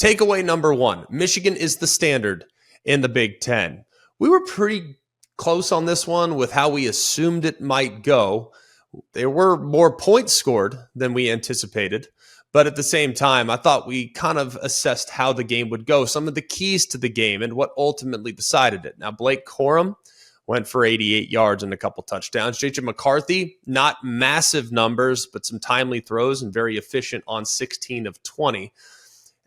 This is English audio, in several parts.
Takeaway number one, Michigan is the standard in the Big Ten. We were pretty close on this one with how we assumed it might go. There were more points scored than we anticipated. But at the same time, I thought we kind of assessed how the game would go, some of the keys to the game and what ultimately decided it. Now, Blake Corum went for 88 yards and a couple touchdowns. J.J. McCarthy, not massive numbers, but some timely throws and very efficient on 16 of 20.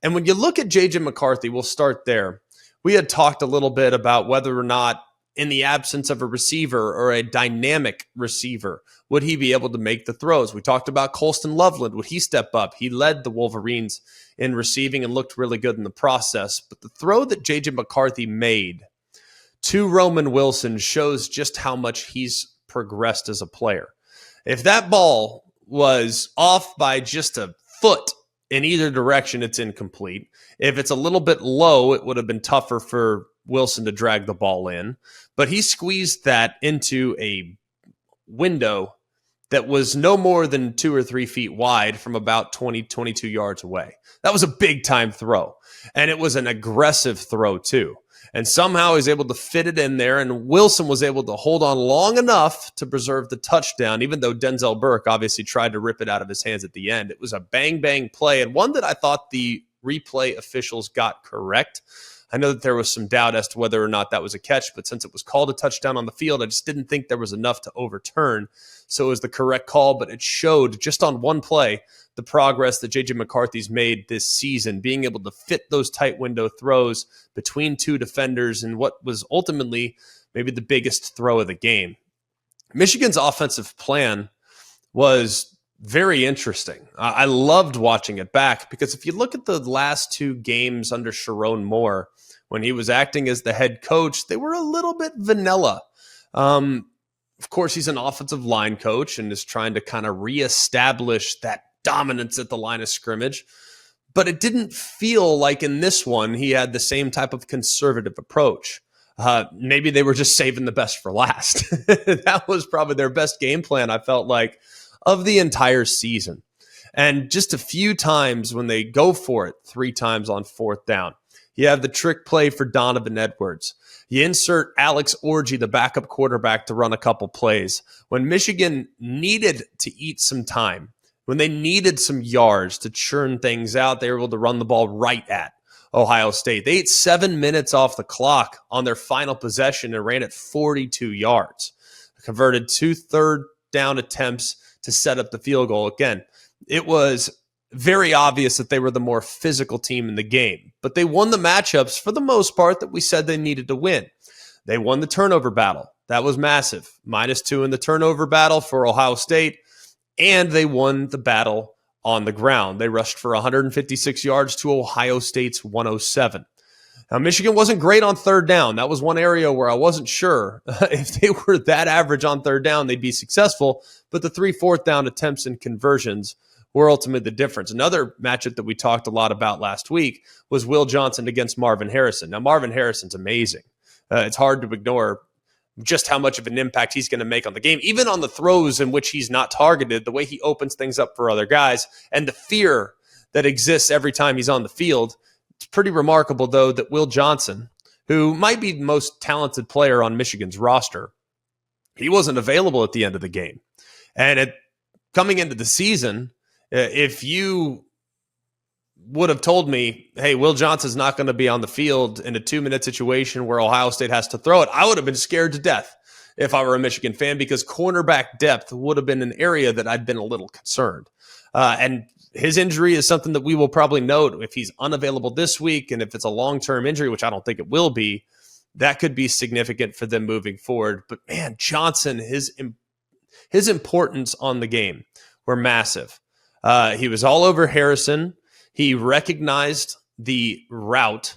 And when you look at J.J. McCarthy, we'll start there. We had talked a little bit about whether or not, in the absence of a receiver or a dynamic receiver, would he be able to make the throws? We talked about Colston Loveland. Would he step up? He led the Wolverines in receiving and looked really good in the process. But the throw that J.J. McCarthy made to Roman Wilson shows just how much he's progressed as a player. If that ball was off by just a foot in either direction, it's incomplete. If it's a little bit low, it would have been tougher for Wilson to drag the ball in. But he squeezed that into a window that was no more than 2 or 3 feet wide from about 20, 22 yards away. That was a big time throw. And it was an aggressive throw too. And somehow he was able to fit it in there, and Wilson was able to hold on long enough to preserve the touchdown, even though Denzel Burke obviously tried to rip it out of his hands at the end. It was a bang-bang play, and one that I thought the replay officials got correct. I know that there was some doubt as to whether or not that was a catch, but since it was called a touchdown on the field, I just didn't think there was enough to overturn. So it was the correct call, but it showed just on one play the progress that J.J. McCarthy's made this season, being able to fit those tight window throws between two defenders in what was ultimately maybe the biggest throw of the game. Michigan's offensive plan was very interesting. I loved watching it back because if you look at the last 2 games under Sharon Moore, when he was acting as the head coach, they were a little bit vanilla. Of course, he's an offensive line coach and is trying to kind of reestablish that dominance at the line of scrimmage. But it didn't feel like in this one he had the same type of conservative approach. Maybe they were just saving the best for last. That was probably their best game plan, I felt like, of the entire season. And just a few times when they go for it, 3 times on 4th down, you have the trick play for Donovan Edwards. You insert Alex Orji, the backup quarterback, to run a couple plays. When Michigan needed to eat some time, when they needed some yards to churn things out, they were able to run the ball right at Ohio State. They ate 7 minutes off the clock on their final possession and ran it 42 yards. Converted 2 third down attempts to set up the field goal. Again, it was very obvious that they were the more physical team in the game, but they won the matchups for the most part that we said they needed to win. They won the turnover battle. That was massive. -2 in the turnover battle for Ohio State, and they won the battle on the ground. They rushed for 156 yards to Ohio State's 107. Now, Michigan wasn't great on 3rd down. That was one area where I wasn't sure if they were that average on 3rd down, they'd be successful. But the 3 4th down attempts and conversions were ultimately the difference. Another matchup that we talked a lot about last week was Will Johnson against Marvin Harrison. Now, Marvin Harrison's amazing. It's hard to ignore just how much of an impact he's going to make on the game, even on the throws in which he's not targeted, the way he opens things up for other guys, and the fear that exists every time he's on the field. It's pretty remarkable, though, that Will Johnson, who might be the most talented player on Michigan's roster, he wasn't available at the end of the game. And coming into the season, if you would have told me, hey, Will Johnson's not going to be on the field in a 2-minute situation where Ohio State has to throw it, I would have been scared to death if I were a Michigan fan, because cornerback depth would have been an area that I'd been a little concerned. And his injury is something that we will probably note. If he's unavailable this week, and if it's a long-term injury, which I don't think it will be, that could be significant for them moving forward. But man, Johnson, his importance on the game were massive. He was all over Harrison. He recognized the route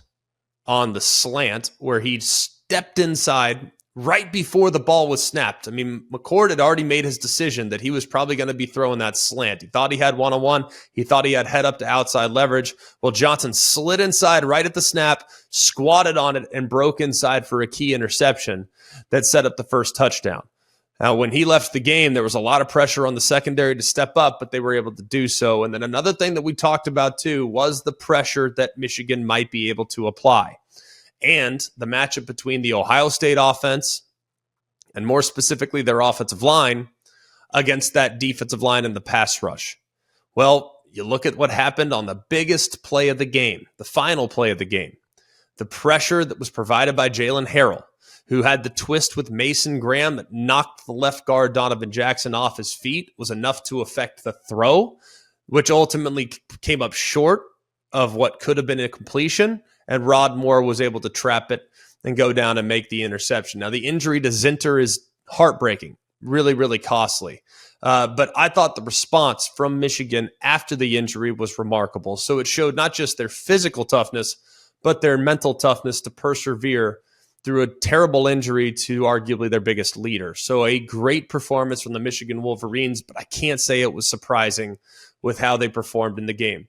on the slant where he stepped inside right before the ball was snapped. I mean, McCord had already made his decision that he was probably going to be throwing that slant. He thought he had one-on-one. He thought he had head up to outside leverage. Well, Johnson slid inside right at the snap, squatted on it, and broke inside for a key interception that set up the first touchdown. Now, when he left the game, there was a lot of pressure on the secondary to step up, but they were able to do so. And then another thing that we talked about too was the pressure that Michigan might be able to apply. And the matchup between the Ohio State offense and more specifically their offensive line against that defensive line in the pass rush. Well, you look at what happened on the biggest play of the game, the final play of the game. The pressure that was provided by Jalen Harrell, who had the twist with Mason Graham that knocked the left guard Donovan Jackson off his feet, was enough to affect the throw, which ultimately came up short of what could have been a completion, and Rod Moore was able to trap it and go down and make the interception. Now, the injury to Zinter is heartbreaking, really, really costly. But I thought the response from Michigan after the injury was remarkable. So it showed not just their physical toughness, but their mental toughness to persevere through a terrible injury to arguably their biggest leader. So a great performance from the Michigan Wolverines, but I can't say it was surprising with how they performed in the game.